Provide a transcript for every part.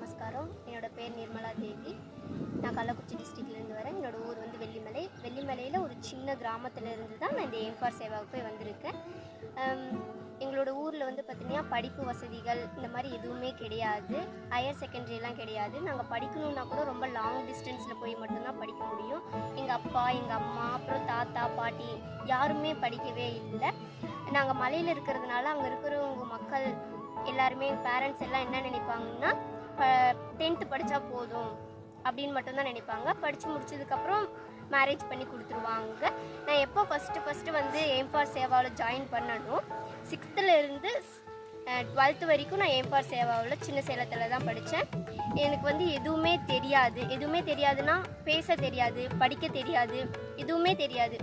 நமஸ்காரம். என்னோட பேர் நிர்மலா தேவி. நான் கள்ளக்குறிச்சி டிஸ்ட்ரிக்ட்லேருந்து வரேன். என்னோட ஊர் வந்து வெள்ளிமலை. வெள்ளிமலையில் ஒரு சின்ன கிராமத்தில் இருந்து தான் நான் இந்த எய்ம் ஃபார் சேவாவுக்கு போய் வந்திருக்கேன். எங்களோட ஊரில் வந்து பார்த்திங்கன்னா படிப்பு வசதிகள் இந்த மாதிரி எதுவுமே கிடையாது. ஹையர் செகண்டரிலாம் கிடையாது. நாங்கள் படிக்கணுன்னா கூட ரொம்ப லாங் டிஸ்டன்ஸில் போய் மட்டும்தான் படிக்க முடியும். எங்கள் அப்பா, எங்கள் அம்மா, அப்புறம் தாத்தா, பாட்டி யாருமே படிக்கவே இல்லை. நாங்கள் மலையில் இருக்கிறதுனால அங்கே இருக்கிறவங்க மக்கள் எல்லாருமே பேரண்ட்ஸ் எல்லாம் என்ன நினைப்பாங்கன்னா 10th படித்தா போதும் அப்படின்னு மட்டும்தான் நினைப்பாங்க. படித்து முடிச்சதுக்கப்புறம் மேரேஜ் பண்ணி கொடுத்துருவாங்க. நான் எப்போ ஃபஸ்ட்டு வந்து எய்ம் ஃபார் சேவாவில் ஜாயின் பண்ணணும், 6th to 12th வரைக்கும் நான் எய்ம் ஃபார் சேவாவில் சின்ன சேலத்தில் தான் படித்தேன். எனக்கு வந்து எதுவுமே தெரியாதுன்னா பேச தெரியாது, படிக்க தெரியாது, எதுவுமே தெரியாது.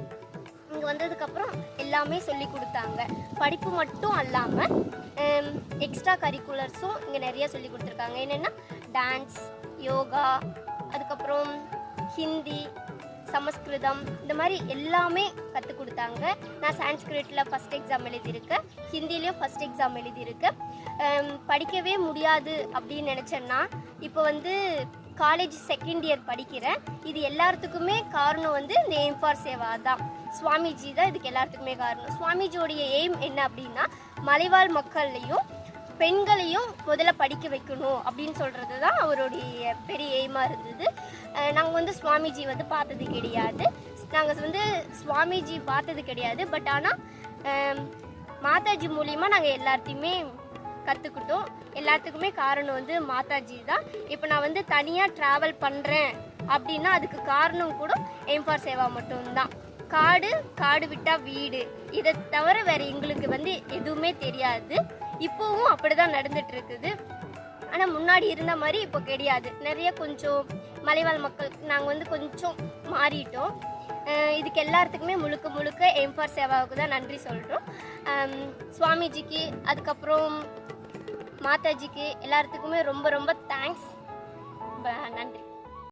இங்கே வந்ததுக்கப்புறம் எல்லாமே சொல்லி கொடுத்தாங்க. படிப்பு மட்டும் அல்லாமல் எக்ஸ்ட்ரா கரிக்குலர்ஸும் இங்கே நிறைய சொல்லி கொடுத்துருக்காங்க. என்னென்னா டான்ஸ், யோகா, அதுக்கப்புறம் ஹிந்தி, சமஸ்கிருதம், இந்த மாதிரி எல்லாமே கற்றுக் கொடுத்தாங்க. நான் சான்ஸ்கிரிட்டில் ஃபஸ்ட் எக்ஸாம் எழுதியிருக்கேன், ஹிந்திலையும் ஃபஸ்ட் எக்ஸாம் எழுதியிருக்கேன். படிக்கவே முடியாது அப்படின்னு நினச்சேன்னா இப்போ வந்து காலேஜ் செகண்ட் இயர் படிக்கிறேன். இது எல்லாத்துக்குமே காரணம் வந்து இந்த எய்ம் ஃபார் சேவா தான். சுவாமிஜி தான் இதுக்கு எல்லாத்துக்குமே காரணம். சுவாமிஜியோடைய எய்ம் என்ன அப்படின்னா, மலைவாழ் மக்களையும் பெண்களையும் முதல்ல படிக்க வைக்கணும் அப்படின்னு சொல்கிறது தான் அவருடைய பெரிய எய்மாக இருந்தது. நாங்கள் வந்து சுவாமிஜி வந்து பார்த்தது கிடையாது. பட் ஆனால் மாதாஜி மூலியமாக நாங்கள் எல்லாத்தையுமே கற்றுக்கிட்டோம். எல்லாத்துக்குமே காரணம் வந்து மாதாஜி தான். இப்போ நான் வந்து தனியாக ட்ராவல் பண்ணுறேன் அப்படின்னா அதுக்கு காரணம் கூட எய்ம் ஃபார் சேவா மட்டும்தான். காடு விட்டால் வீடு, இதை தவிர வேறு எங்களுக்கு வந்து எதுவுமே தெரியாது. இப்போவும் அப்படி தான் நடந்துட்டு இருக்குது. ஆனால் முன்னாடி இருந்த மாதிரி இப்போ கிடையாது. நிறைய கொஞ்சம் மலைவாழ் மக்கள் நாங்கள் வந்து கொஞ்சம் மாறிட்டோம். இதுக்கு எல்லாத்துக்குமே முழுக்க எய்ம் ஃபார் சேவாவுக்கு தான் நன்றி சொல்கிறோம். சுவாமிஜிக்கு, அதுக்கப்புறம் மாதாஜிக்கு எல்லாத்துக்குமே ரொம்ப தேங்க்ஸ். நன்றி.